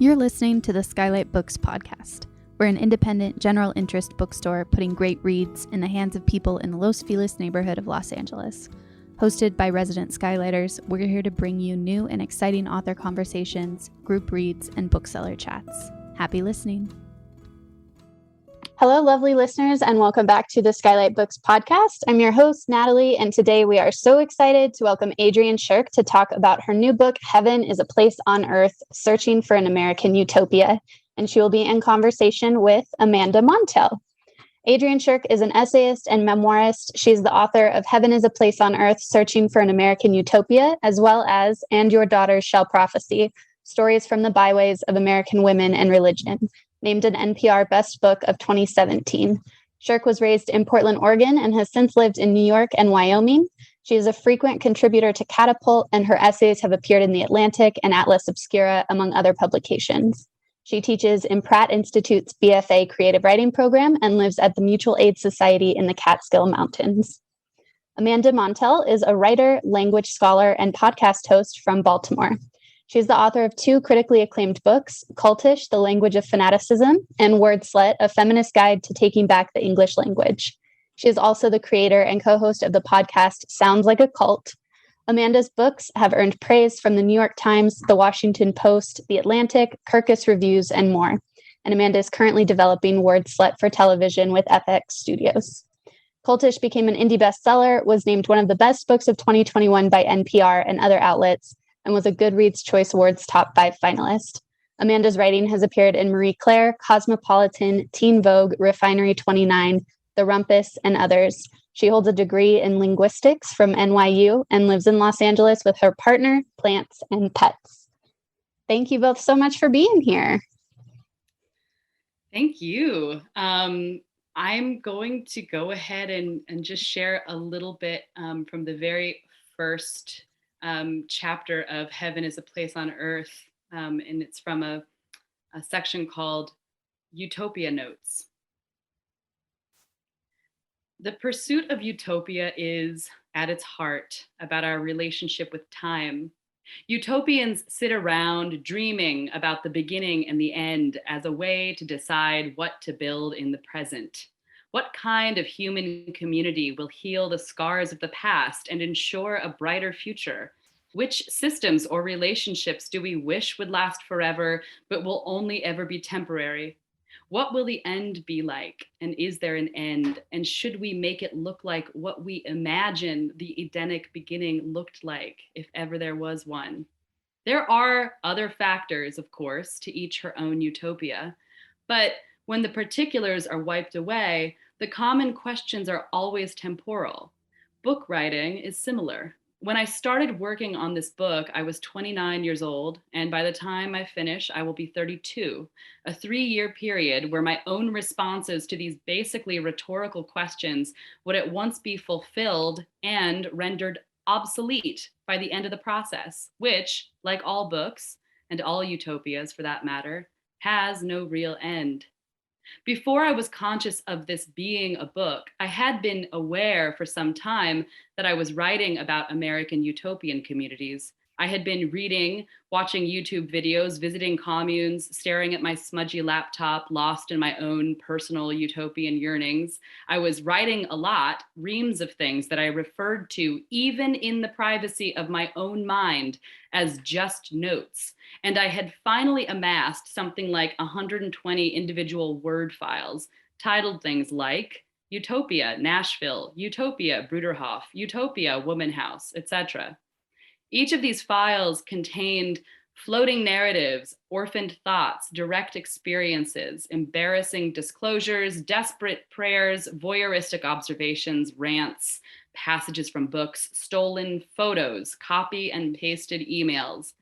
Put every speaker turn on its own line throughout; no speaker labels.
You're listening to the Skylight Books podcast. We're an independent, general interest bookstore putting great reads in the hands of people in the Los Feliz neighborhood of Los Angeles. Hosted by resident Skylighters, we're here to bring you new and exciting author conversations, group reads, and bookseller chats. Happy listening. Hello, lovely listeners, and welcome back to the Skylight Books podcast. I'm your host, Natalie, and today we are so excited to welcome Adrian Shirk to talk about her new book, Heaven is a Place on Earth, Searching for an American Utopia, and she will be in conversation with Amanda Montell. Adrian Shirk is an essayist and memoirist. She's the author of Heaven is a Place on Earth, Searching for an American Utopia, as well as And Your Daughters Shall Prophesy, Stories from the Byways of American Women and Religion, named an NPR Best Book of 2017. Shirk was raised in Portland, Oregon, and has since lived in New York and Wyoming. She is a frequent contributor to Catapult, and her essays have appeared in The Atlantic and Atlas Obscura, among other publications. She teaches in Pratt Institute's BFA Creative Writing program and lives at the Mutual Aid Society in the Catskill Mountains. Amanda Montell is a writer, language scholar, and podcast host from Baltimore. She's the author of two critically acclaimed books, Cultish, The Language of Fanaticism, and Wordslut, A Feminist Guide to Taking Back the English Language. She is also the creator and co-host of the podcast Sounds Like a Cult. Amanda's books have earned praise from the New York Times, the Washington Post, The Atlantic, Kirkus Reviews, and more. And Amanda is currently developing Wordslut for television with FX Studios. Cultish became an indie bestseller, was named one of the best books of 2021 by NPR and other outlets, and was a Goodreads Choice Awards top 5 finalist. Amanda's writing has appeared in Marie Claire, Cosmopolitan, Teen Vogue, Refinery 29, The Rumpus, and others. She holds a degree in linguistics from NYU and lives in Los Angeles with her partner, plants, and pets. Thank you both so much for being here.
Thank you. I'm going to go ahead and just share a little bit from the very first chapter of Heaven is a Place on Earth, and it's from a section called Utopia Notes. The pursuit of utopia is, at its heart, about our relationship with time. Utopians sit around dreaming about the beginning and the end as a way to decide what to build in the present. What kind of human community will heal the scars of the past and ensure a brighter future? Which systems or relationships do we wish would last forever, but will only ever be temporary? What will the end be like? And is there an end? And should we make it look like what we imagine the Edenic beginning looked like, if ever there was one? There are other factors, of course, to each her own utopia. But when the particulars are wiped away, the common questions are always temporal. Book writing is similar. When I started working on this book, I was 29 years old, and by the time I finish, I will be 32, a 3-year period where my own responses to these basically rhetorical questions would at once be fulfilled and rendered obsolete by the end of the process, which, like all books, and all utopias for that matter, has no real end. Before I was conscious of this being a book, I had been aware for some time that I was writing about American utopian communities. I had been reading, watching YouTube videos, visiting communes, staring at my smudgy laptop, lost in my own personal utopian yearnings. I was writing a lot, reams of things that I referred to, even in the privacy of my own mind, as just notes. And I had finally amassed something like 120 individual Word files, titled things like Utopia, Nashville, Utopia, Bruderhof, Utopia, Woman House, etc. Each of these files contained floating narratives, orphaned thoughts, direct experiences, embarrassing disclosures, desperate prayers, voyeuristic observations, rants, passages from books, stolen photos, copy and pasted emails.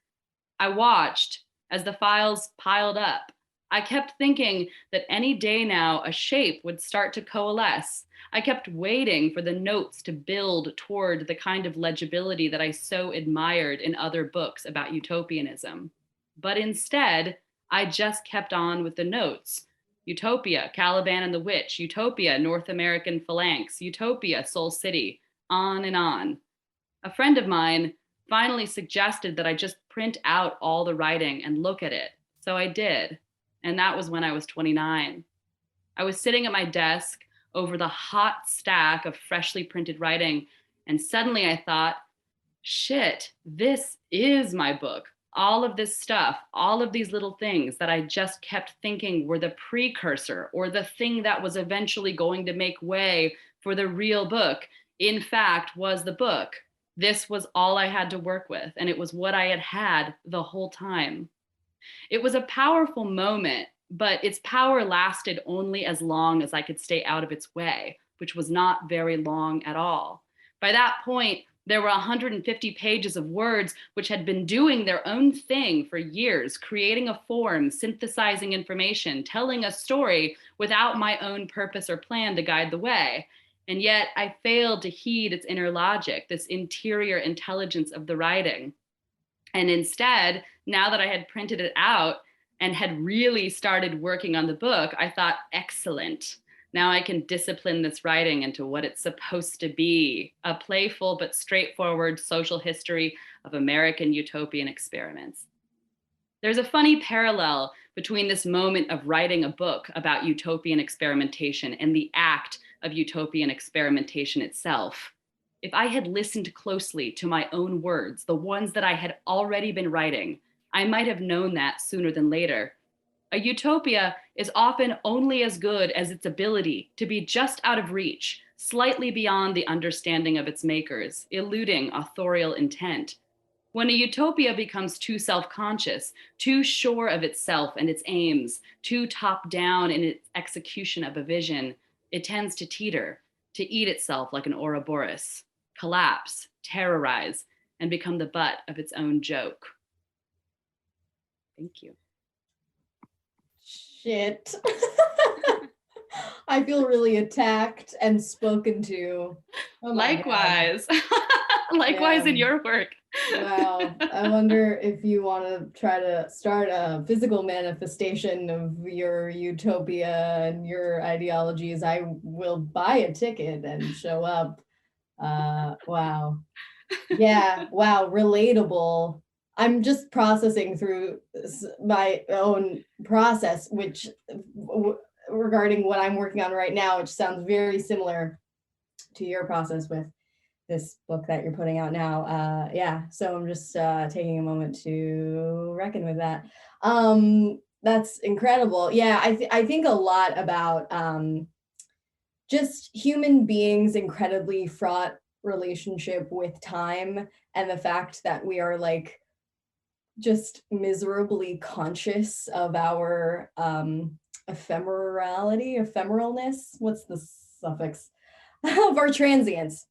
I watched as the files piled up. I kept thinking that any day now a shape would start to coalesce. I kept waiting for the notes to build toward the kind of legibility that I so admired in other books about utopianism. But instead, I just kept on with the notes. Utopia, Caliban and the Witch, Utopia, North American Phalanx, Utopia, Soul City, on and on. A friend of mine finally suggested that I just print out all the writing and look at it. So I did. And that was when I was 29. I was sitting at my desk over the hot stack of freshly printed writing. And suddenly I thought, shit, this is my book. All of this stuff, all of these little things that I just kept thinking were the precursor or the thing that was eventually going to make way for the real book, in fact, was the book. This was all I had to work with, and it was what I had had the whole time. It was a powerful moment, but its power lasted only as long as I could stay out of its way, which was not very long at all. By that point, there were 150 pages of words which had been doing their own thing for years, creating a form, synthesizing information, telling a story without my own purpose or plan to guide the way. And yet I failed to heed its inner logic, this interior intelligence of the writing. And instead, now that I had printed it out and had really started working on the book, I thought, excellent. Now I can discipline this writing into what it's supposed to be, a playful but straightforward social history of American utopian experiments. There's a funny parallel between this moment of writing a book about utopian experimentation and the act of utopian experimentation itself. If I had listened closely to my own words, the ones that I had already been writing, I might have known that sooner than later. A utopia is often only as good as its ability to be just out of reach, slightly beyond the understanding of its makers, eluding authorial intent. When a utopia becomes too self-conscious, too sure of itself and its aims, too top-down in its execution of a vision, it tends to teeter, to eat itself like an Ouroboros, collapse, terrorize, and become the butt of its own joke. Thank you.
Shit. I feel really attacked and spoken to. Oh
Likewise. Likewise in your work.
Wow. I wonder if you want to try to start a physical manifestation of your utopia and your ideologies. I will buy a ticket and show up. Wow. Yeah. Wow. Relatable. I'm just processing through my own process, which regarding what I'm working on right now, which sounds very similar to your process with this book that you're putting out now. Yeah, so I'm just taking a moment to reckon with that. That's incredible. Yeah, I think a lot about just human beings' incredibly fraught relationship with time and the fact that we are like just miserably conscious of our ephemeralness, what's the suffix, of our transience.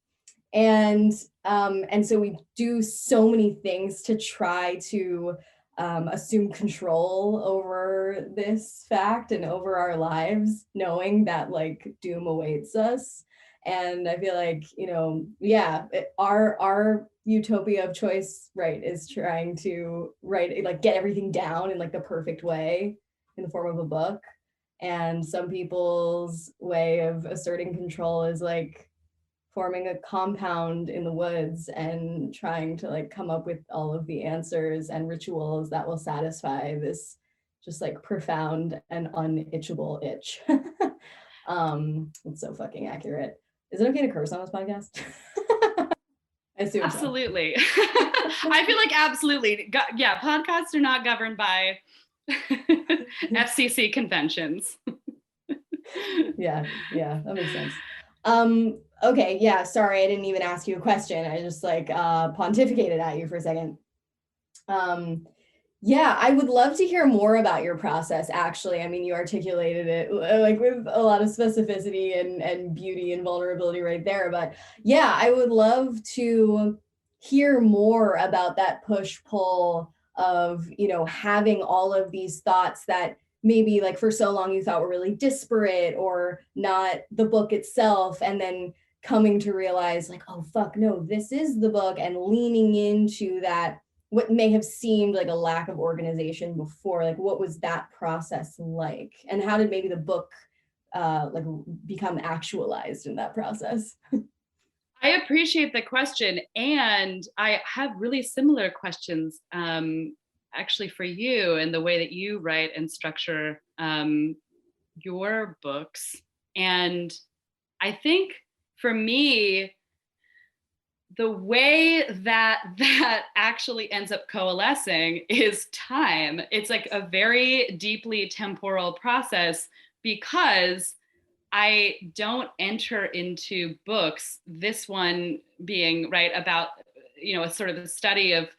And so we do so many things to try to assume control over this fact and over our lives, knowing that like doom awaits us. And I feel like, our utopia of choice, right, is trying to get everything down in like the perfect way in the form of a book. And some people's way of asserting control is like forming a compound in the woods and trying to like come up with all of the answers and rituals that will satisfy this just like profound and unitchable itch. It's so fucking accurate. Is it okay to curse on this podcast? I assume
absolutely. So. I feel like absolutely. Yeah, podcasts are not governed by FCC conventions.
Yeah, that makes sense. Okay, yeah, sorry, I didn't even ask you a question. I just like pontificated at you for a second. Yeah, I would love to hear more about your process, actually. I mean, you articulated it like with a lot of specificity and beauty and vulnerability right there. But yeah, I would love to hear more about that push-pull of, having all of these thoughts that maybe like for so long you thought were really disparate or not the book itself, and then coming to realize like, oh, fuck, no, this is the book, and leaning into that what may have seemed like a lack of organization before. Like, what was that process like? And how did maybe the book become actualized in that process?
I appreciate the question. And I have really similar questions. actually for you and the way that you write and structure your books. And I think for me, the way that actually ends up coalescing is time. It's like a very deeply temporal process, because I don't enter into books, this one being right about, a sort of a study of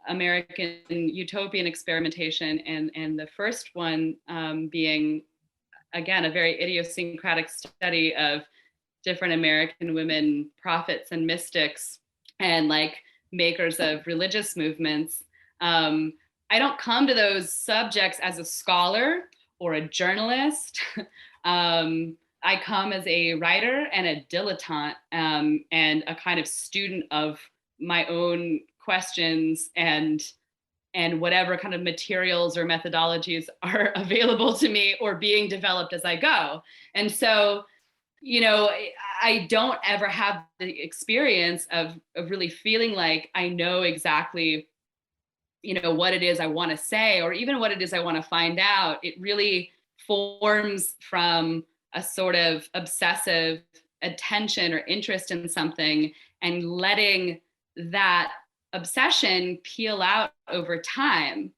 American utopian experimentation, and the first one being, again, a very idiosyncratic study of different American women prophets and mystics and like makers of religious movements. I don't come to those subjects as a scholar or a journalist. I come as a writer and a dilettante, and a kind of student of my own questions and whatever kind of materials or methodologies are available to me or being developed as I go. And so, I don't ever have the experience of really feeling like I know exactly, what it is I want to say, or even what it is I want to find out. It really forms from a sort of obsessive attention or interest in something, and letting that obsession peel out over time.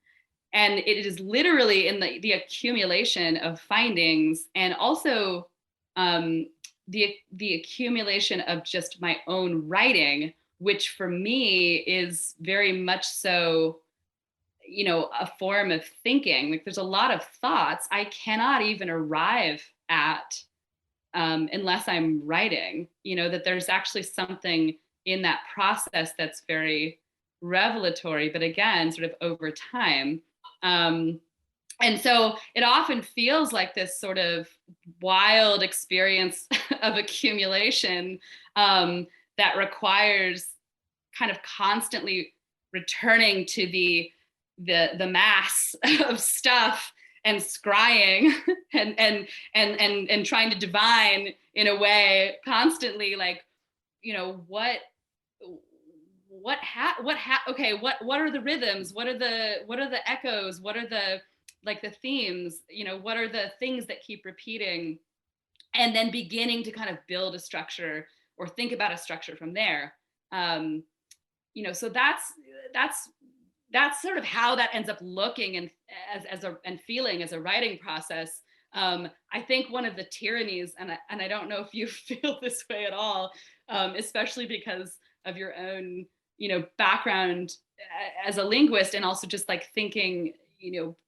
And it is literally in the accumulation of findings, and also the accumulation of just my own writing, which for me is very much so, a form of thinking. Like, there's a lot of thoughts I cannot even arrive at unless I'm writing, that there's actually something in that process that's very revelatory, but again, sort of over time. And so it often feels like this sort of wild experience of accumulation that requires kind of constantly returning to the mass of stuff and scrying and trying to divine in a way constantly, like, what are the rhythms, what are the echoes, what are the themes, what are the things that keep repeating, and then beginning to kind of build a structure or think about a structure from there. So that's sort of how that ends up looking and and feeling as a writing process. I think one of the tyrannies, and I don't know if you feel this way at all, especially because of your own, background as a linguist, and also just like thinking,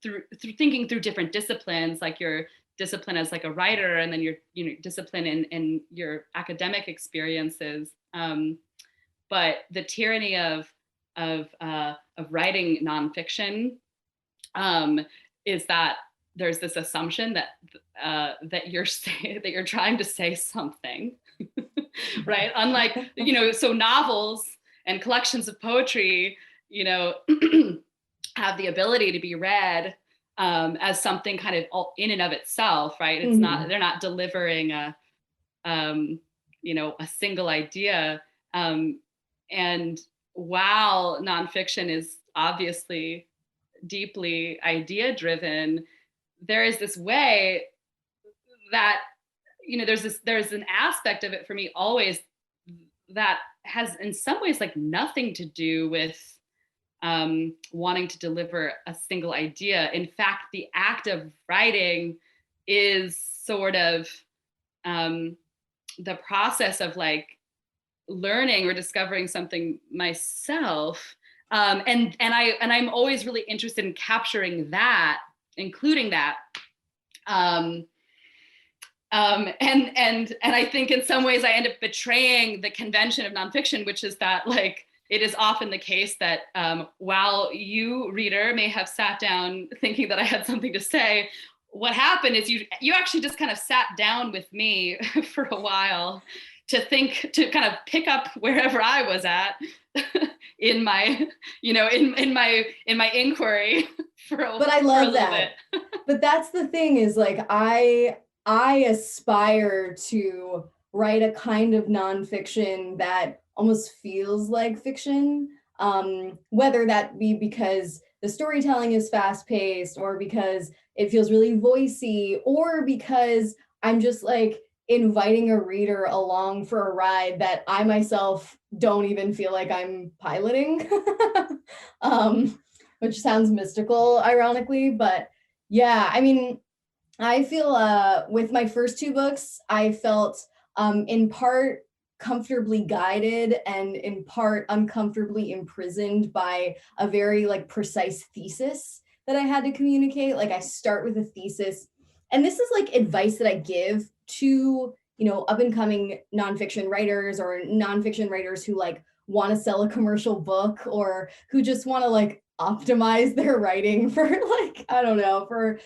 through thinking through different disciplines, like your discipline as like a writer, and then your, discipline in your academic experiences. But the tyranny of writing nonfiction is that there's this assumption that you're trying to say something, right? Unlike, so novels and collections of poetry, have the ability to be read as something kind of all in and of itself, right? It's not, they're not delivering a single idea. And while nonfiction is obviously deeply idea driven, there is this way that, there's an aspect of it for me always that has in some ways like nothing to do with wanting to deliver a single idea. In fact, the act of writing is sort of the process of like learning or discovering something myself. And I'm always really interested in capturing that, including that. And I think in some ways I end up betraying the convention of nonfiction, which is that like, it is often the case that while you, reader, may have sat down thinking that I had something to say, what happened is you actually just kind of sat down with me for a while to kind of pick up wherever I was at in my, in my inquiry
But I love that. But that's the thing, is like, I aspire to write a kind of nonfiction that almost feels like fiction. whether that be because the storytelling is fast paced, or because it feels really voicey, or because I'm just like inviting a reader along for a ride that I myself don't even feel like I'm piloting, which sounds mystical, ironically. But yeah, I mean, I feel with my first two books, I felt in part comfortably guided and in part uncomfortably imprisoned by a very like precise thesis that I had to communicate. Like I start with a thesis, and this is like advice that I give to, you know, up and coming nonfiction writers or nonfiction writers who like want to sell a commercial book, or who just want to like optimize their writing for like, I don't know, for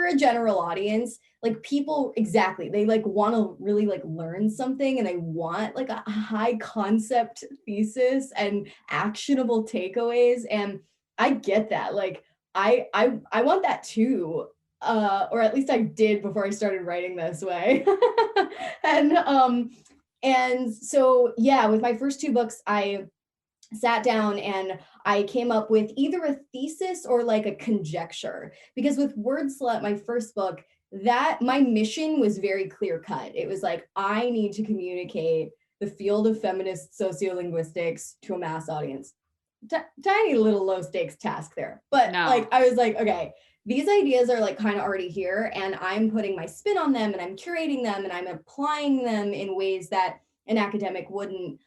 a general audience. Like people, exactly, they like want to really like learn something, and they want like a high concept thesis and actionable takeaways. And I get that. Like I want that too. Or at least I did before I started writing this way. And so yeah, with my first two books, I sat down and I came up with either a thesis or like a conjecture. Because with Word Slut, my first book, that my mission was very clear cut. It was like, I need to communicate the field of feminist sociolinguistics to a mass audience. Tiny little low stakes task there. But like, I was like, okay, these ideas are like kind of already here, and I'm putting my spin on them, and I'm curating them, and I'm applying them in ways that an academic wouldn't.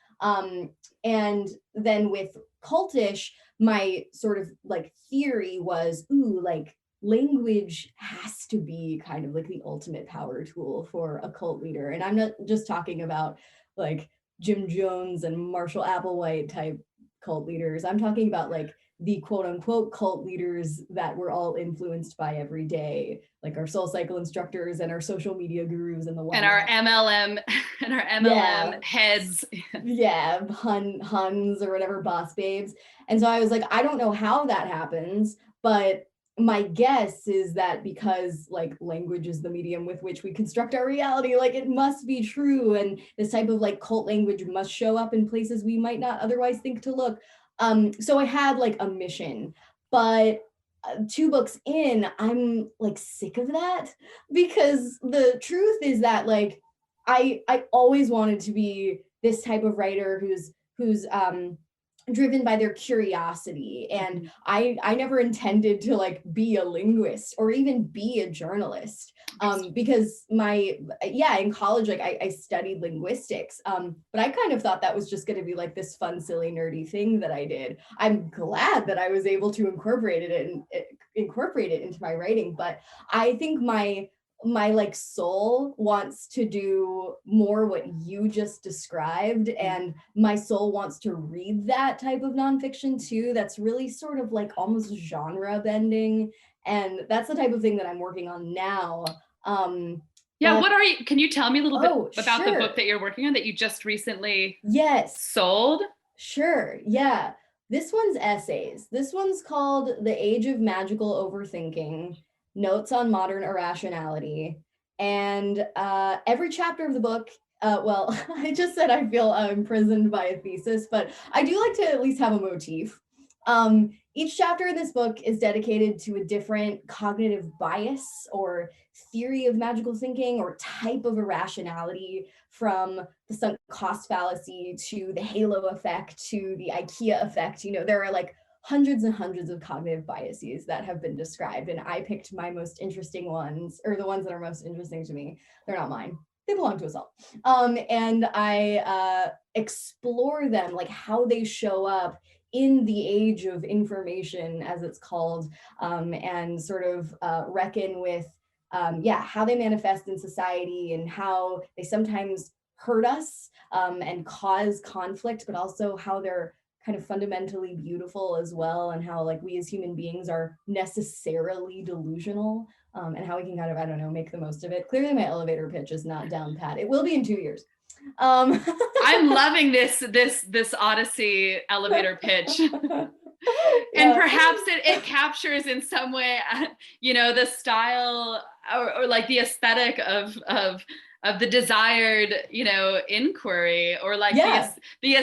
And then with Cultish, my sort of like theory was, ooh, like language has to be kind of like the ultimate power tool for a cult leader. And I'm not just talking about like Jim Jones and Marshall Applewhite type cult leaders. I'm talking about like the quote unquote cult leaders that we're all influenced by every day, like our soul cycle instructors and our social media gurus and the
and our MLM and our MLM heads.
Yeah, Huns or whatever, boss babes. And so I was like, I don't know how that happens, but my guess is that because like language is the medium with which we construct our reality, like it must be true. And this type of like cult language must show up in places we might not otherwise think to look. So I had like a mission, but two books in, I'm like sick of that, because the truth is that like I always wanted to be this type of writer who's driven by their curiosity. And I never intended to like be a linguist or even be a journalist, because in college, like I studied linguistics, but I kind of thought that was just going to be like this fun, silly, nerdy thing that I did. I'm glad that I was able to incorporate it into my writing, but I think my like soul wants to do more what you just described, and my soul wants to read that type of nonfiction too, that's really sort of like almost genre bending, and that's the type of thing that I'm working on now.
Can you tell me a little bit about
sure.
the book that you're working on that you just recently
sold?
Sure,
yeah. This one's essays. This one's called The Age of Magical Overthinking, Notes on Modern Irrationality. And every chapter of the book, I just said I feel imprisoned by a thesis, but I do like to at least have a motif. Each chapter in this book is dedicated to a different cognitive bias or theory of magical thinking or type of irrationality, from the sunk cost fallacy to the halo effect to the IKEA effect. You know, there are like hundreds and hundreds of cognitive biases that have been described, and I picked my most interesting ones, or the ones that are most interesting to me. They're not mine. They belong to us all. And I explore them, like how they show up in the age of information, as it's called, and sort of reckon with how they manifest in society, and how they sometimes hurt us and cause conflict, but also how they're kind of fundamentally beautiful as well, and how like we as human beings are necessarily delusional, and how we can kind of, I don't know, make the most of it. Clearly my elevator pitch is not down pat. It will be in 2 years.
I'm loving this Odyssey elevator pitch. And perhaps it captures in some way, the style or like the aesthetic of the desired, inquiry, or like
Yeah.
the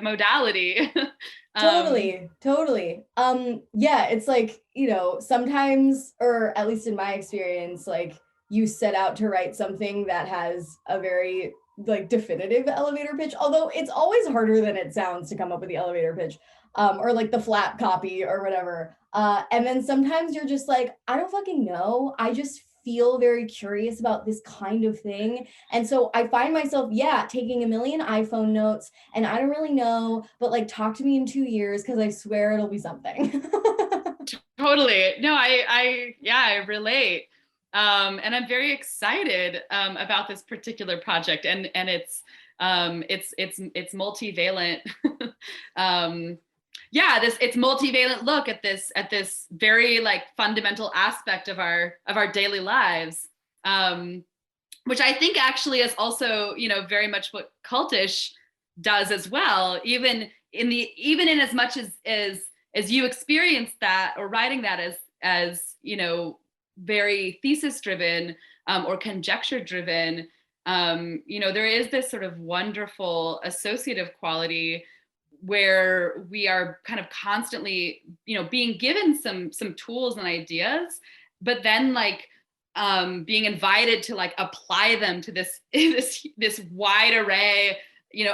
modality.
Totally. Yeah, it's like, sometimes, or at least in my experience, like you set out to write something that has a very like definitive elevator pitch, although it's always harder than it sounds to come up with the elevator pitch, or like the flat copy or whatever. And then sometimes you're just like, I don't fucking know. I just feel very curious about this kind of thing. And so I find myself, taking a million iPhone notes, and I don't really know, but like talk to me in 2 years because I swear it'll be something.
Totally. No, I relate. And I'm very excited about this particular project, and it's multivalent. It's multivalent look at this very like fundamental aspect of our daily lives, which I think actually is also, very much what cultish does as well, even in as much as you experience that, or writing that as very thesis driven, or conjecture driven. There is this sort of wonderful associative quality where we are kind of constantly, being given some tools and ideas, but then like being invited to like apply them to this this wide array,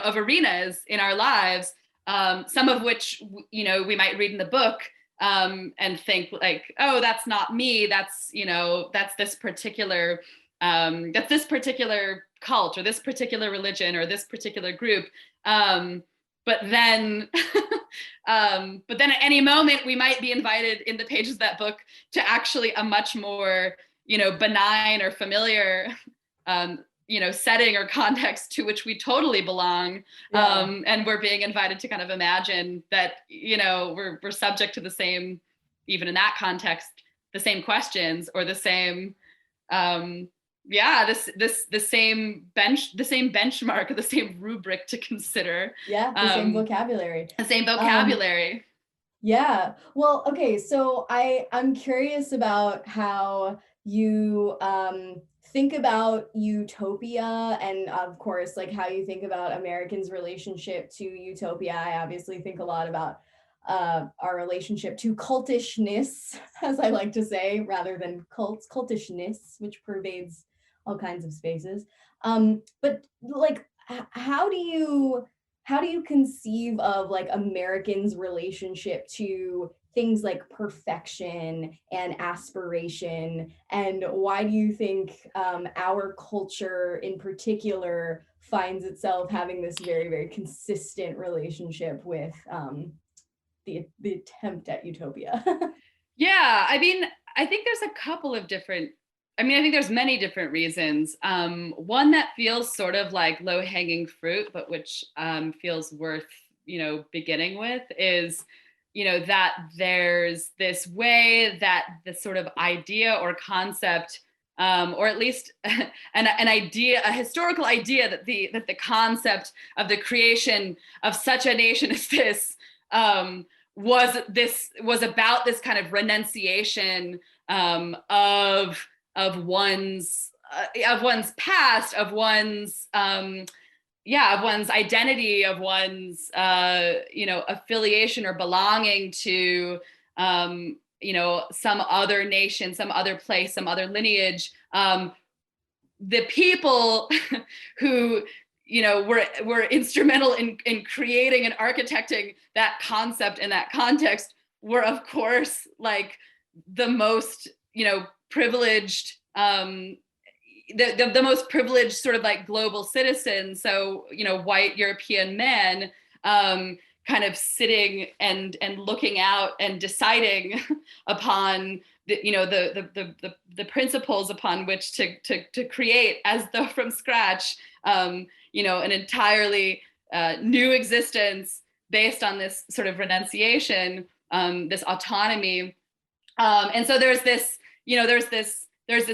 of arenas in our lives, some of which we might read in the book, and think like, oh, that's not me, that's this particular cult, or this particular religion, or this particular group. But then at any moment we might be invited in the pages of that book to actually a much more benign or familiar setting or context to which we totally belong. And we're being invited to kind of imagine that we're subject to the same, even in that context, the same questions, or the same the same benchmark, or the same rubric to consider.
The same vocabulary.
The same vocabulary.
Yeah. Well, okay. So I'm curious about how you think about utopia, and of course, like how you think about Americans' relationship to utopia. I obviously think a lot about our relationship to cultishness, as I like to say, rather than cultishness, which pervades all kinds of spaces. But like, how do you conceive of like Americans' relationship to things like perfection and aspiration, and why do you think our culture in particular finds itself having this very, very consistent relationship with the attempt at utopia?
Yeah, I mean, I think there's a couple of different, I think there's many different reasons. One that feels sort of like low-hanging fruit, but which feels worth, beginning with, is, that there's this way that the sort of idea or concept, or at least an idea, a historical idea, that the concept of the creation of such a nation as this was about this kind of renunciation of one's past, of one's of one's identity, of one's affiliation or belonging to some other nation, some other place, some other lineage. The people who were instrumental in creating and architecting that concept and that context were, of course, like the most privileged, the most privileged sort of like global citizens. So white European men, kind of sitting and looking out and deciding upon the principles upon which to create, as though from scratch, an entirely new existence based on this sort of renunciation, this autonomy. And so there's this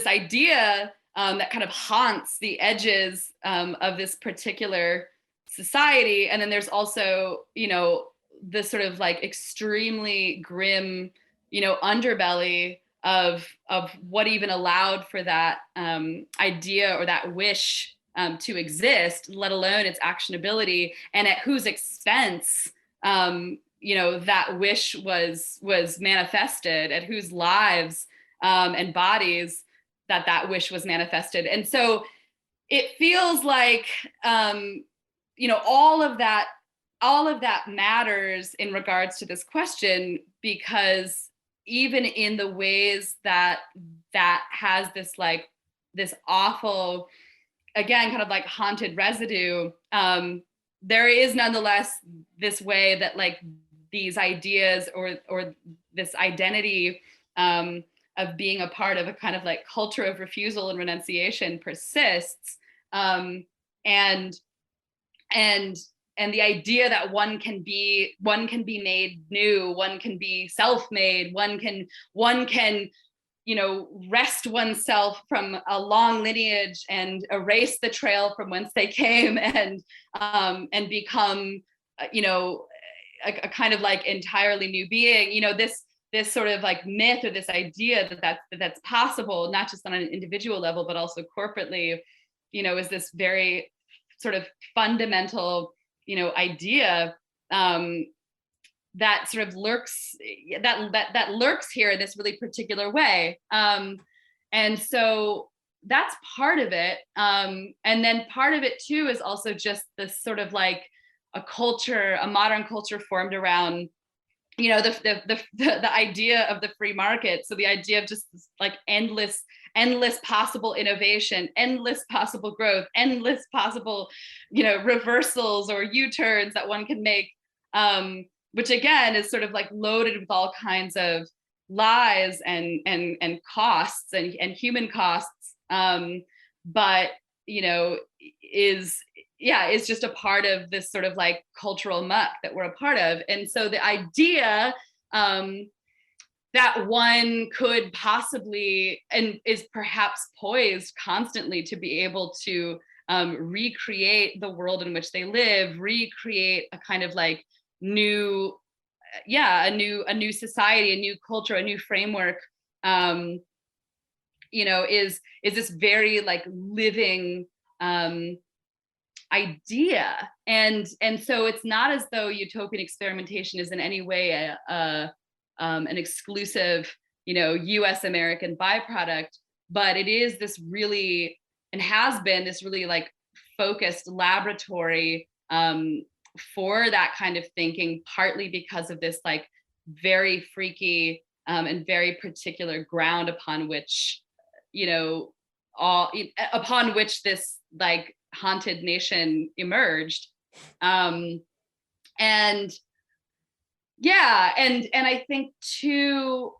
idea that kind of haunts the edges of this particular society. And then there's also, this sort of like extremely grim, underbelly of what even allowed for that idea or that wish to exist, let alone its actionability, and at whose expense that wish was manifested, at whose lives and bodies that wish was manifested. And so it feels like all of that matters in regards to this question, because even in the ways that has this awful, again, kind of like haunted residue, there is nonetheless this way that like these ideas or this identity of being a part of a kind of like culture of refusal and renunciation persists, and the idea that one can be made new, one can be self-made, one can wrest oneself from a long lineage and erase the trail from whence they came, and become a kind of like entirely new being. This sort of like myth, or this idea that's possible, not just on an individual level but also corporately, is this very sort of fundamental idea that sort of lurks here in this really particular way, and so that's part of it, and then part of it too is also just this sort of like a modern culture formed around the idea of the free market. So the idea of just this, like endless possible innovation, endless possible growth, endless possible reversals or U-turns that one can make, which again is sort of like loaded with all kinds of lies and costs and human costs, but is just a part of this sort of like cultural muck that we're a part of. And so the idea that one could possibly, and is perhaps poised constantly to be able to recreate the world in which they live, recreate a kind of like new society, a new culture, a new framework, is this very like living idea. And so it's not as though utopian experimentation is in any way an exclusive US American byproduct, but it is this really, and has been this really like focused laboratory for that kind of thinking, partly because of this like very freaky and very particular ground upon which this like haunted nation emerged, and I think too,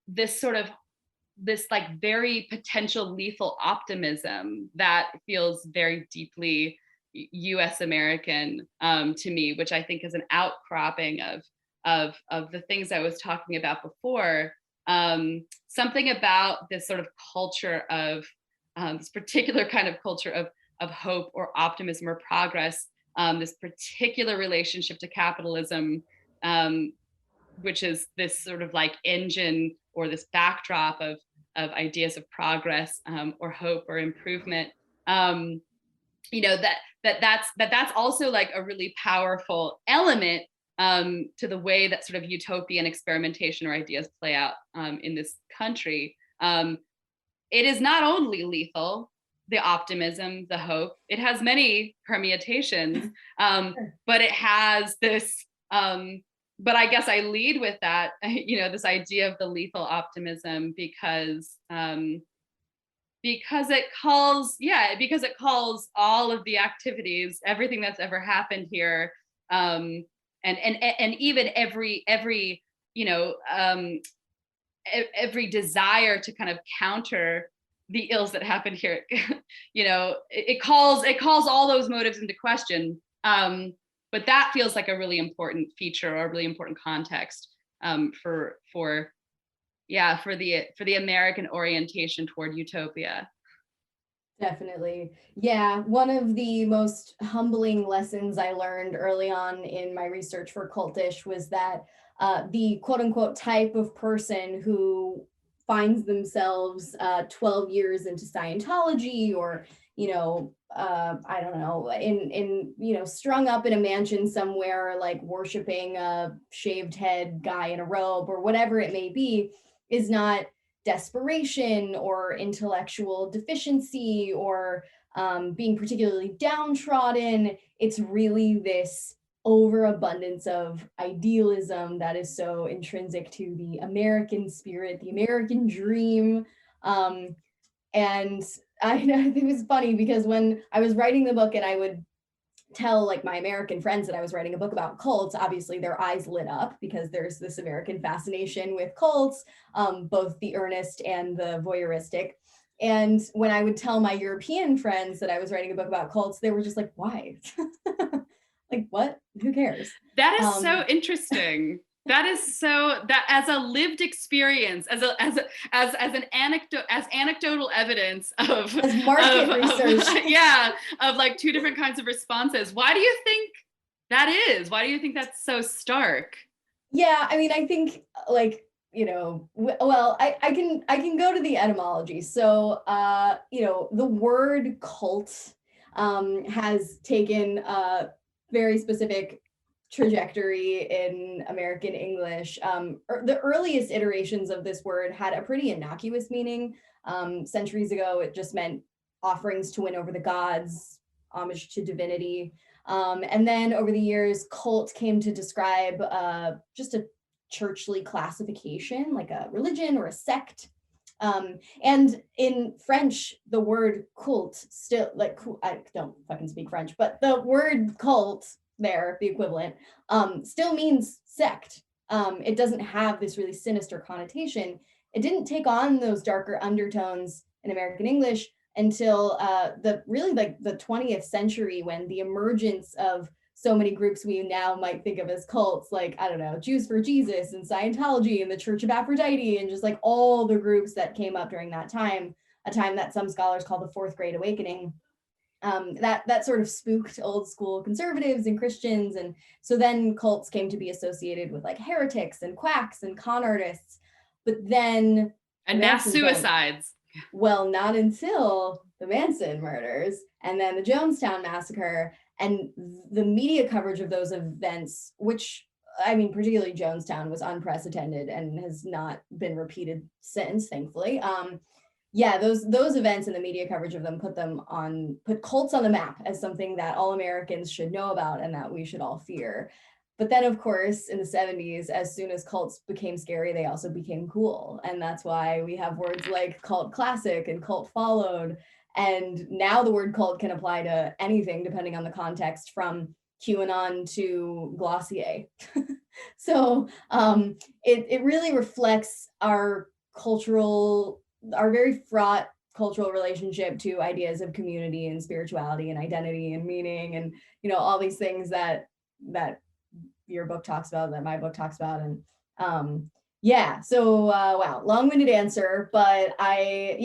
this sort of this like very potential lethal optimism that feels very deeply US American to me, which I think is an outcropping of the things I was talking about before. Something about this sort of culture of this particular kind of culture of hope or optimism or progress, this particular relationship to capitalism, which is this sort of like engine or this backdrop of ideas of progress or hope or improvement. That's also like a really powerful element to the way that sort of utopian experimentation or ideas play out in this country. It is not only lethal, the optimism, the hope, it has many permutations, but it has this, but I guess I lead with that, this idea of the lethal optimism because it calls all of the activities, everything that's ever happened here, and even every every desire to kind of counter the ills that happened here, it calls all those motives into question. But that feels like a really important feature or a really important context for the American orientation toward utopia.
Definitely. Yeah. One of the most humbling lessons I learned early on in my research for Cultish was that the quote unquote type of person who finds themselves 12 years into Scientology, or, I don't know, strung up in a mansion somewhere, like worshiping a shaved head guy in a robe or whatever it may be, is not desperation or intellectual deficiency or being particularly downtrodden. It's really this overabundance of idealism that is so intrinsic to the American spirit, the American dream. And I think it was funny because when I was writing the book and I would tell like my American friends that I was writing a book about cults, obviously their eyes lit up because there's this American fascination with cults, both the earnest and the voyeuristic. And when I would tell my European friends that I was writing a book about cults, they were just like, why? Like, what? Who cares?
That is so interesting. That is so, that as a lived experience, as an anecdote, as anecdotal evidence of
as market research,
of like two different kinds of responses. Why do you think that is? Why do you think that's so stark?
Yeah, I mean, I think like, well, I can go to the etymology. So, the word cult has taken a very specific trajectory in American English. The earliest iterations of this word had a pretty innocuous meaning. Centuries ago, it just meant offerings to win over the gods, homage to divinity. And then over the years, cult came to describe just a churchly classification, like a religion or a sect. And in French, the word cult still, like, I don't fucking speak French, but the word cult there, the equivalent, still means sect. It doesn't have this really sinister connotation. It didn't take on those darker undertones in American English until the 20th century, when the emergence of so many groups we now might think of as cults, like, I don't know, Jews for Jesus and Scientology and the Church of Aphrodite, and just like all the groups that came up during that time, a time that some scholars call the Fourth Great Awakening. That sort of spooked old school conservatives and Christians. And so then cults came to be associated with like heretics and quacks and con artists. But then
and mass suicides.
Well, not until the Manson murders and then the Jonestown massacre and the media coverage of those events, which, I mean, particularly Jonestown, was unprecedented and has not been repeated since, thankfully. Those events and the media coverage of them put cults on the map as something that all Americans should know about and that we should all fear. But then, of course, in the 70s, as soon as cults became scary, they also became cool. And that's why we have words like cult classic and cult followed. And now the word cult can apply to anything, depending on the context, from QAnon to Glossier. So it really reflects our very fraught cultural relationship to ideas of community and spirituality and identity and meaning and, all these things that your book talks about, that my book talks about. And wow, long-winded answer, but I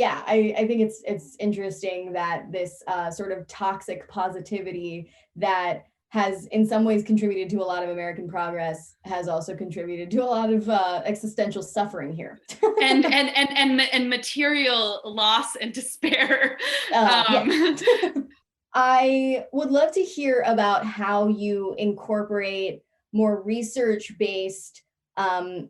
think it's interesting that this sort of toxic positivity that has in some ways contributed to a lot of American progress has also contributed to a lot of existential suffering here.
and material loss and despair.
I would love to hear about how you incorporate more research-based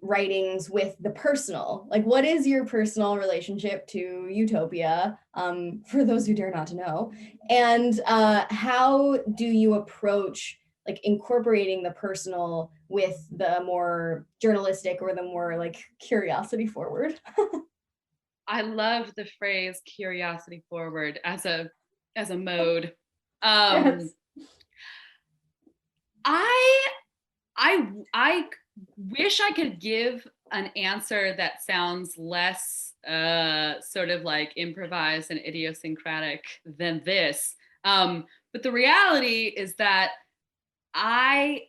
writings with the personal. Like, what is your personal relationship to utopia, for those who dare not to know? And how do you approach like incorporating the personal with the more journalistic or the more like curiosity forward?
I love the phrase curiosity forward as a mode. Yes. I wish I could give an answer that sounds less sort of like improvised and idiosyncratic than this. But the reality is that I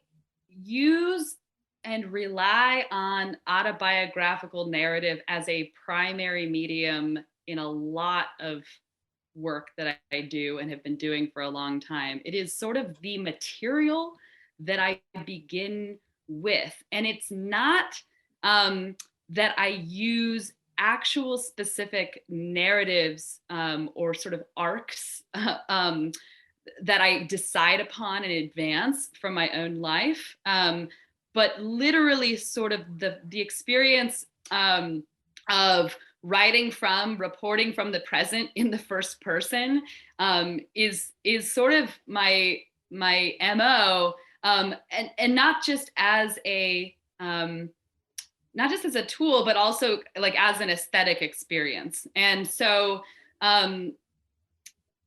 use and rely on autobiographical narrative as a primary medium in a lot of work that I do and have been doing for a long time. It is sort of the material that I begin with. And it's not that I use actual specific narratives or sort of arcs that I decide upon in advance from my own life, but literally sort of the experience of writing from, reporting from the present in the first person is sort of my MO, and not just as a not just as a tool, but also like as an aesthetic experience. And so the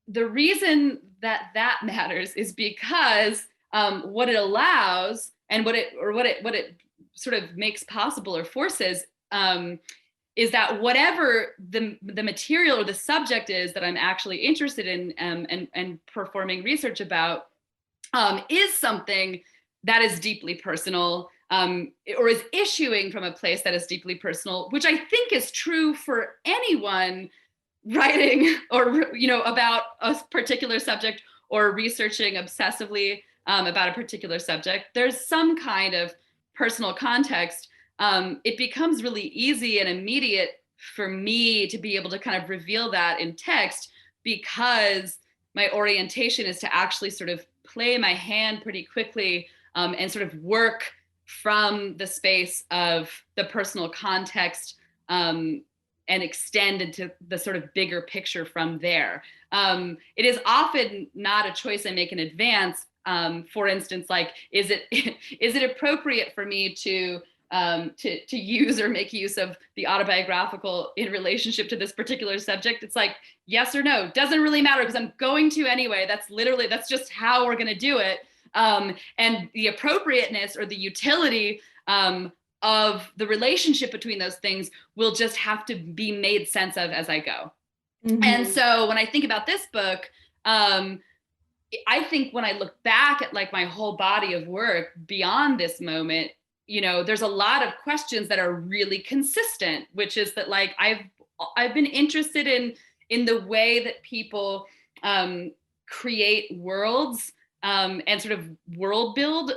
reason that matters is because what it allows and what it sort of makes possible or forces is that whatever the material or the subject is that I'm actually interested in and performing research about is something that is deeply personal, or is issuing from a place that is deeply personal, which I think is true for anyone writing or about a particular subject or researching obsessively about a particular subject. There's some kind of personal context. It becomes really easy and immediate for me to be able to kind of reveal that in text, because my orientation is to actually sort of play my hand pretty quickly and sort of work from the space of the personal context and extend into the sort of bigger picture from there. It is often not a choice I make in advance. For instance, like, is it appropriate for me to use or make use of the autobiographical in relationship to this particular subject? It's like, yes or no, doesn't really matter because I'm going to anyway. That's just how we're going to do it. And the appropriateness or the utility of the relationship between those things will just have to be made sense of as I go. Mm-hmm. And so when I think about this book, I think when I look back at like my whole body of work beyond this moment, there's a lot of questions that are really consistent, which is that like I've been interested in the way that people create worlds and sort of world build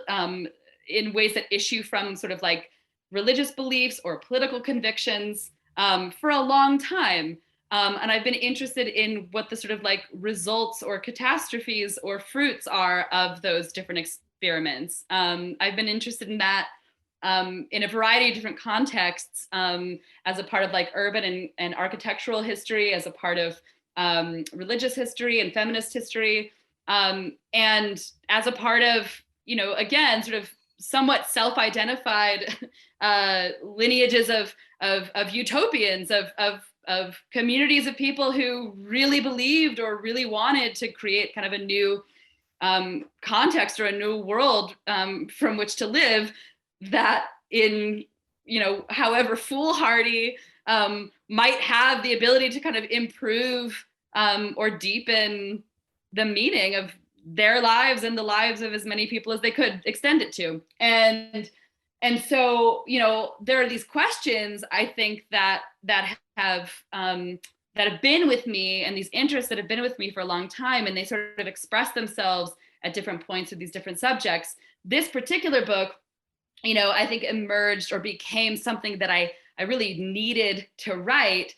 in ways that issue from sort of like religious beliefs or political convictions for a long time. And I've been interested in what the sort of like results or catastrophes or fruits are of those different experiments. I've been interested in that in a variety of different contexts, as a part of like urban and architectural history, as a part of religious history and feminist history, and as a part of, again, sort of somewhat self-identified lineages of utopians, of communities of people who really believed or really wanted to create kind of a new context or a new world from which to live, that in, however foolhardy, might have the ability to kind of improve or deepen the meaning of their lives and the lives of as many people as they could extend it to. And so, there are these questions, I think, that have been with me, and these interests that have been with me for a long time, and they sort of express themselves at different points with these different subjects. This particular book, I think emerged or became something that I really needed to write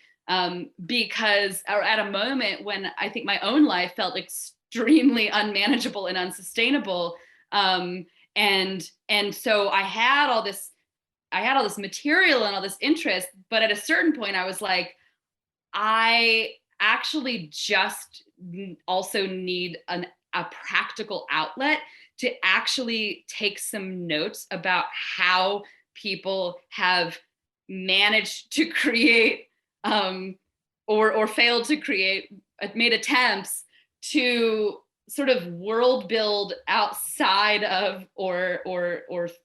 because at a moment when I think my own life felt extremely unmanageable and unsustainable. And so I had all this material and all this interest, but at a certain point I was like, I actually just also need a practical outlet to actually take some notes about how people have managed to create or failed to create, made attempts to sort of world build outside of or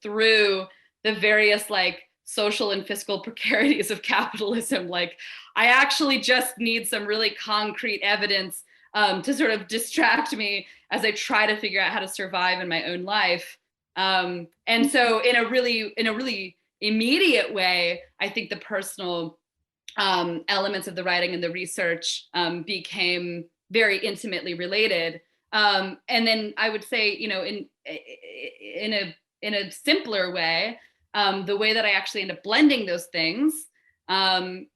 through the various like social and fiscal precarities of capitalism. Like, I actually just need some really concrete evidence to sort of distract me as I try to figure out how to survive in my own life. And so in a really immediate way, I think the personal elements of the writing and the research became very intimately related. And then I would say, in in a simpler way, the way that I actually end up blending those things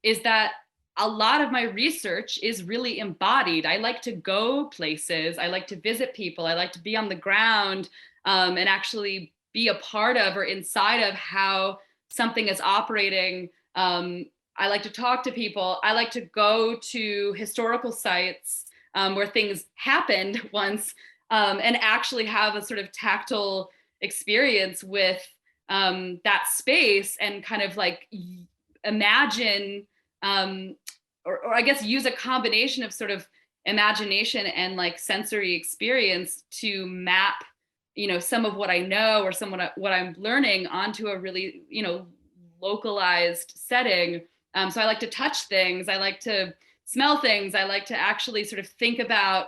is that a lot of my research is really embodied. I like to go places. I like to visit people. I like to be on the ground and actually be a part of or inside of how something is operating. I like to talk to people. I like to go to historical sites where things happened once and actually have a sort of tactile experience with that space and kind of like imagine or I guess use a combination of sort of imagination and like sensory experience to map, you know, some of what I know or what I'm learning onto a really, you know, localized setting. So I like to touch things. I like to smell things. I like to actually sort of think about,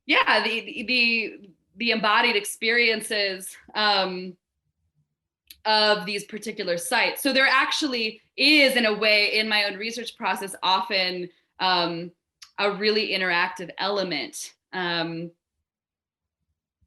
yeah, the embodied experiences of these particular sites. So there actually is, in a way, in my own research process, often a really interactive element. Yeah.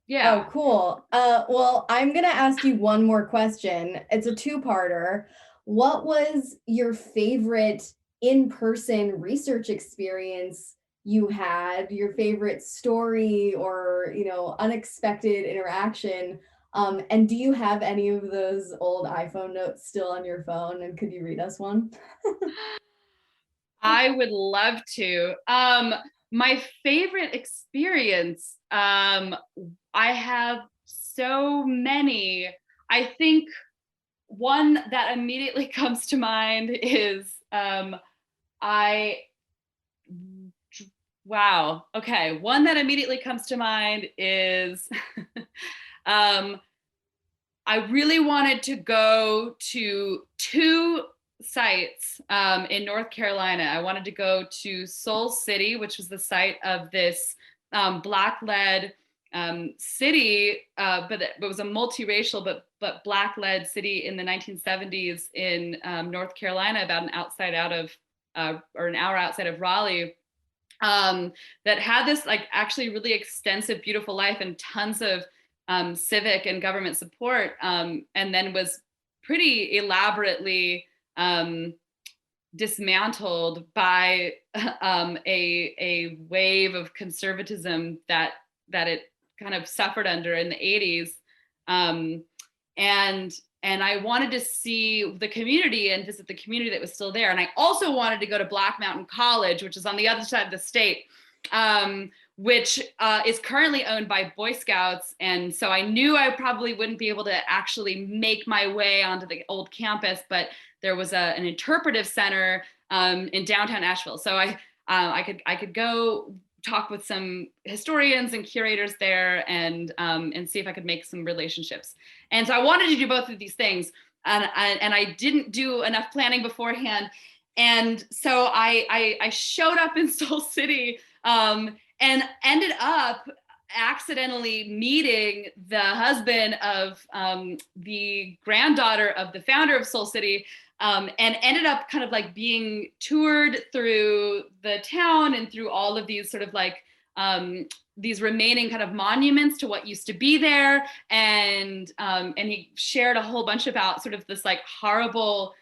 Oh, cool. Well, I'm going to ask you one more question. It's a two-parter. What was your favorite in-person research experience you had, your favorite story or, you know, unexpected interaction? And do you have any of those old iPhone notes still on your phone? And could you read us one?
I would love to. My favorite experience, I have so many. I think one that immediately comes to mind is wow. Okay. One that immediately comes to mind is I really wanted to go to two sites in North Carolina. I wanted to go to Soul City, which was the site of this Black-led city, but it was a multiracial but Black-led city in the 1970s in North Carolina, about an hour outside of Raleigh. That had this like actually really extensive, beautiful life and tons of civic and government support, and then was pretty elaborately dismantled by a wave of conservatism that it kind of suffered under in the 80s. And I wanted to see the community and visit the community that was still there. And I also wanted to go to Black Mountain College, which is on the other side of the state, which is currently owned by Boy Scouts. And so I knew I probably wouldn't be able to actually make my way onto the old campus, but there was an interpretive center in downtown Asheville. So I could go talk with some historians and curators there and see if I could make some relationships. And so I wanted to do both of these things, and I didn't do enough planning beforehand. And so I showed up in Soul City and ended up accidentally meeting the husband of the granddaughter of the founder of Soul City, and ended up kind of like being toured through the town and through all of these sort of like these remaining kind of monuments to what used to be there. And he shared a whole bunch about sort of this like horrible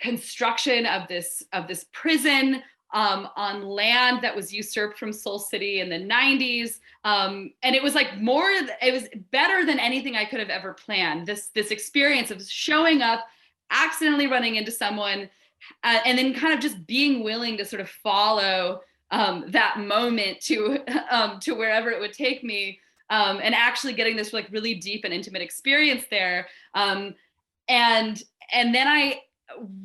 construction of this prison on land that was usurped from Soul City in the 90s. And it was like it was better than anything I could have ever planned. This experience of showing up, accidentally running into someone, and then kind of just being willing to sort of follow that moment to wherever it would take me, and actually getting this like really deep and intimate experience there. And then I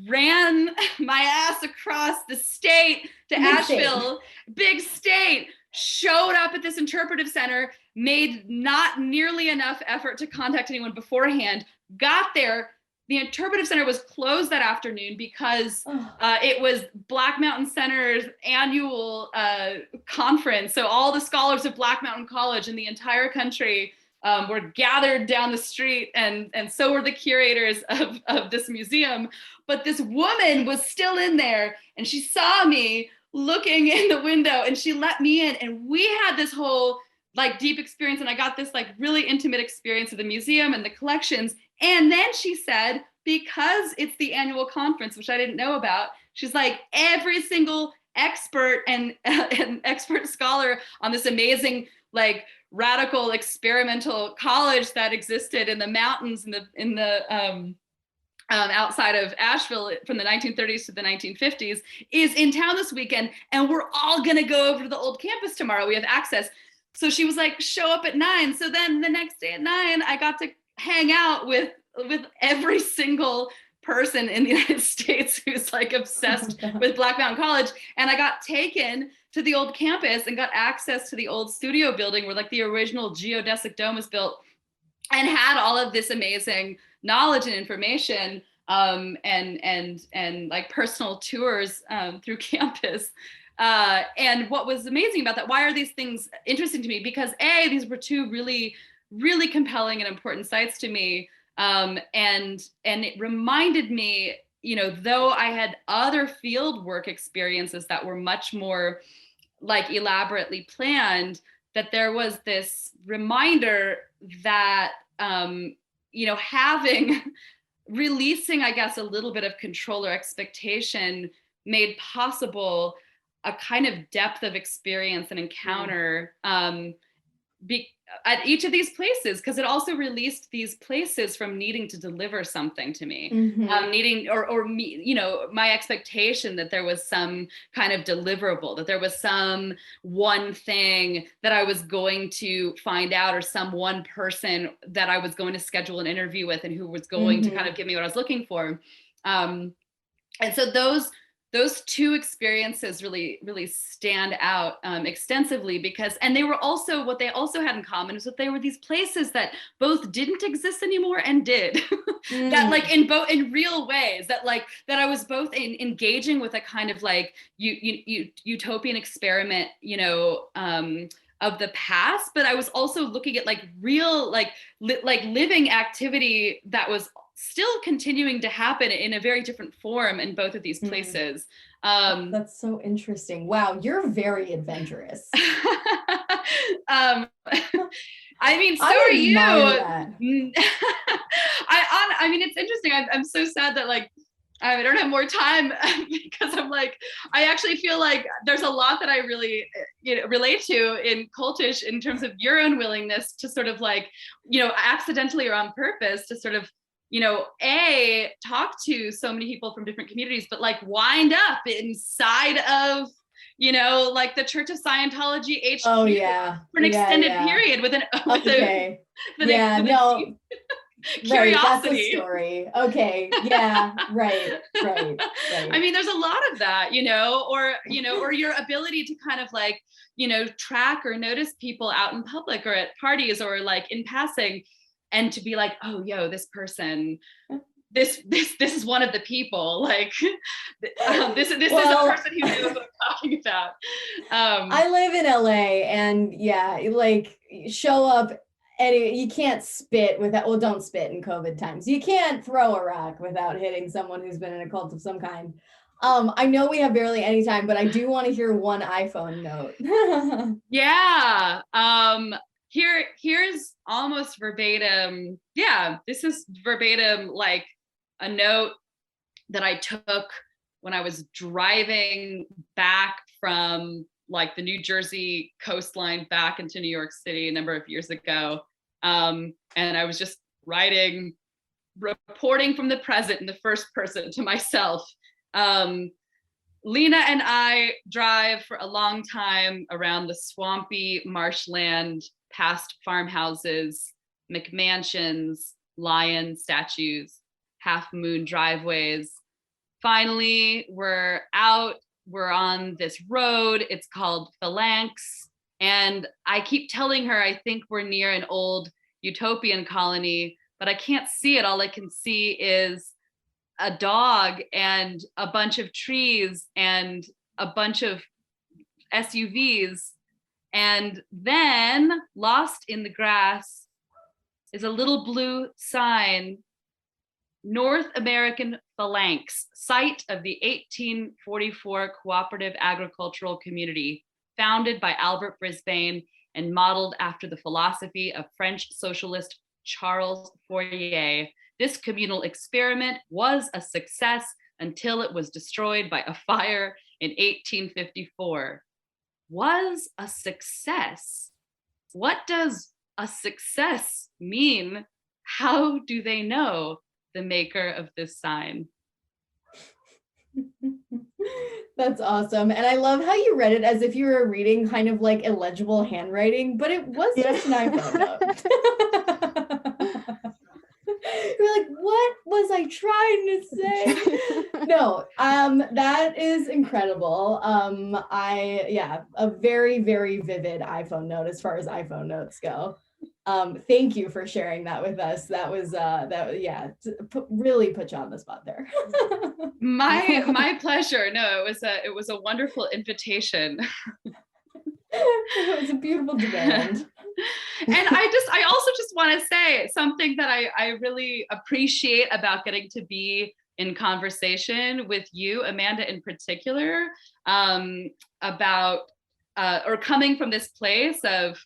ran my ass across the state to Asheville, big state, showed up at this interpretive center, made not nearly enough effort to contact anyone beforehand, got there. The interpretive center was closed that afternoon because it was Black Mountain Center's annual conference. So all the scholars of Black Mountain College in the entire country were gathered down the street, and so were the curators of this museum. But this woman was still in there, and she saw me looking in the window, and she let me in, and we had this whole like deep experience, and I got this like really intimate experience of the museum and the collections. And then she said, because it's the annual conference, which I didn't know about, she's like, every single expert and expert scholar on this amazing, like radical experimental college that existed in the mountains in the outside of Asheville from the 1930s to the 1950s is in town this weekend, and we're all gonna go over to the old campus tomorrow. We have access. So she was like, show up at 9. So then the next day at 9, I got to hang out with every single person in the United States who's like obsessed with Black Mountain College. And I got taken to the old campus and got access to the old studio building where like the original geodesic dome was built, and had all of this amazing knowledge and information, and like personal tours through campus. And what was amazing about that, why are these things interesting to me? Because these were two really, really compelling and important sites to me. And it reminded me, you know, though I had other field work experiences that were much more like elaborately planned, that there was this reminder that, you know, releasing, I guess, a little bit of control or expectation made possible a kind of depth of experience and encounter at each of these places, because it also released these places from needing to deliver something to me, needing or me, you know, my expectation that there was some kind of deliverable, that there was some one thing that I was going to find out, or some one person that I was going to schedule an interview with and who was going to kind of give me what I was looking for. And so those two experiences really, really stand out extensively, because, and they were also, what they also had in common is that they were these places that both didn't exist anymore and did. That like in real ways, that I was both engaging with a kind of like utopian experiment, you know, of the past, but I was also looking at like real, like living activity that was still continuing to happen in a very different form in both of these places.
That's so interesting. Wow, you're very adventurous.
I mean, so are you. I mean, it's interesting. I'm so sad that like I don't have more time, because I'm like, I actually feel like there's a lot that I really, you know, relate to in Cultish in terms of your own willingness to sort of like, you know, accidentally or on purpose to sort of, you know, talk to so many people from different communities, but like wind up inside of, you know, like the Church of Scientology HQ for an extended period with curiosity.
Right, that's a story. Okay, yeah, right.
I mean, there's a lot of that, you know, or your ability to kind of like, you know, track or notice people out in public or at parties or like in passing, and to be like, oh, yo, this person, this is one of the people, like this is a person who knows what I'm talking about.
I live in LA, and like show up. You can't spit without, well, don't spit in COVID times. You can't throw a rock without hitting someone who's been in a cult of some kind. I know we have barely any time, but I do want to hear one iPhone note.
Yeah. Here's almost verbatim. Yeah, this is verbatim, like a note that I took when I was driving back from like the New Jersey coastline back into New York City a number of years ago. And I was just reporting from the present in the first person to myself. Lena and I drive for a long time around the swampy marshland, past farmhouses, McMansions, lion statues, half moon driveways. Finally, we're out. We're on this road. It's called Phalanx. And I keep telling her I think we're near an old utopian colony, but I can't see it. All I can see is a dog and a bunch of trees and a bunch of SUVs. And then lost in the grass is a little blue sign, North American Phalanx, site of the 1844 Cooperative Agricultural Community, founded by Albert Brisbane and modeled after the philosophy of French socialist Charles Fourier. This communal experiment was a success until it was destroyed by a fire in 1854. Was a success? What does a success mean? How do they know, the maker of this sign?
That's awesome. And I love how you read it as if you were reading kind of like illegible handwriting, but it was just an iPhone note. You're like, what was I trying to say? No, that is incredible. A very, very vivid iPhone note as far as iPhone notes go. Thank you for sharing that with us. That was really put you on the spot there.
My pleasure. No, it was a wonderful invitation.
It was a beautiful demand.
And I also just want to say something that I really appreciate about getting to be in conversation with you, Amanda, in particular, about or coming from this place of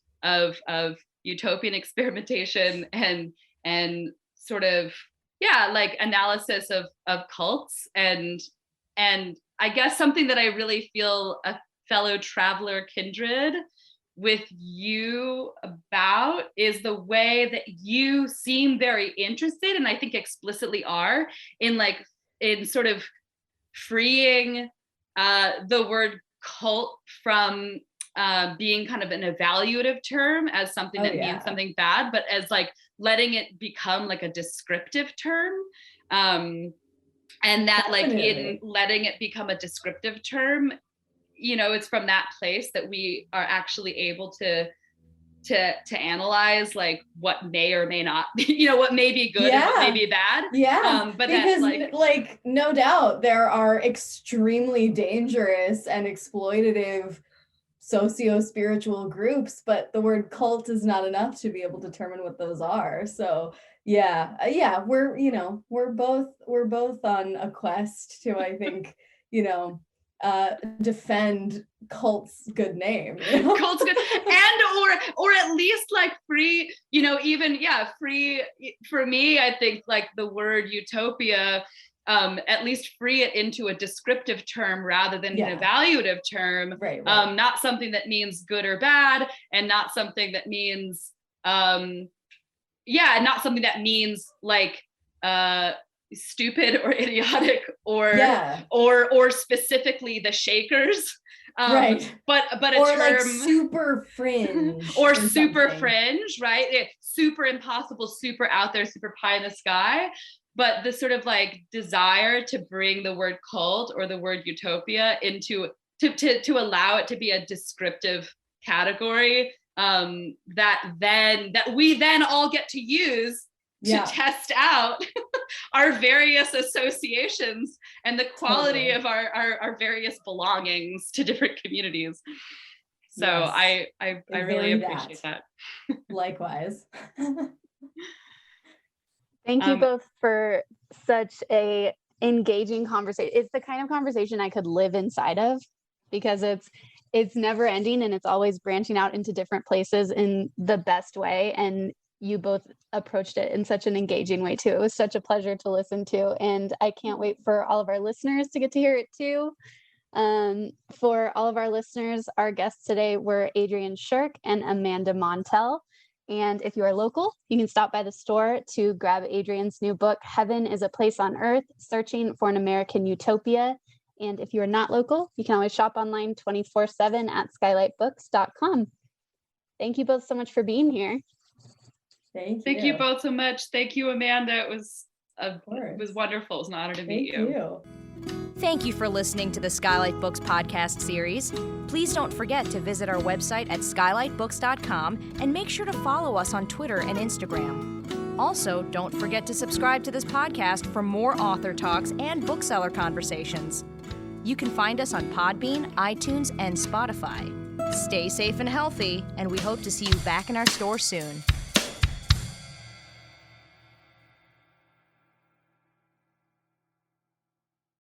utopian experimentation and sort of like analysis of cults and I guess something that I really feel a fellow traveler kindred with you about is the way that you seem very interested, and I think explicitly are, in sort of freeing the word cult from being kind of an evaluative term as something that means something bad, but as like letting it become like a descriptive term. And that in letting it become a descriptive term, it's from that place that we are actually able to analyze like what may or may not be, what may be good and what may be bad. But
because that's no doubt there are extremely dangerous and exploitative socio-spiritual groups, but the word cult is not enough to be able to determine what those are. So we're both on a quest to, I think, defend cult's good name.
Cult's good, and or at least like free, free. For me, I think like the word utopia, at least free it into a descriptive term rather than an evaluative term.
Right.
Not something that means good or bad, and not something that means not something that means like stupid or idiotic or specifically the Shakers. But a
or
term
like super fringe
or super fringe, right? Super impossible, super out there, super pie in the sky. But the sort of like desire to bring the word cult or the word utopia into to allow it to be a descriptive category that we then all get to use to test out our various associations and the quality of our various belongings to different communities. So I really appreciate that.
Likewise.
Thank you both for such a engaging conversation. It's the kind of conversation I could live inside of, because it's never ending and it's always branching out into different places in the best way. And you both approached it in such an engaging way too. It was such a pleasure to listen to, and I can't wait for all of our listeners to get to hear it too. For all of our listeners, our guests today were Adrian Shirk and Amanda Montell. And if you are local, you can stop by the store to grab Adrian's new book, Heaven is a Place on Earth, Searching for an American Utopia. And if you are not local, you can always shop online 24/7 at skylightbooks.com. Thank you both so much for being here.
Thank you both so much. Thank you, Amanda. It was wonderful. It was an honor to meet you.
Thank you for listening to the Skylight Books podcast series. Please don't forget to visit our website at skylightbooks.com and make sure to follow us on Twitter and Instagram. Also, don't forget to subscribe to this podcast for more author talks and bookseller conversations. You can find us on Podbean, iTunes, and Spotify. Stay safe and healthy, and we hope to see you back in our store soon.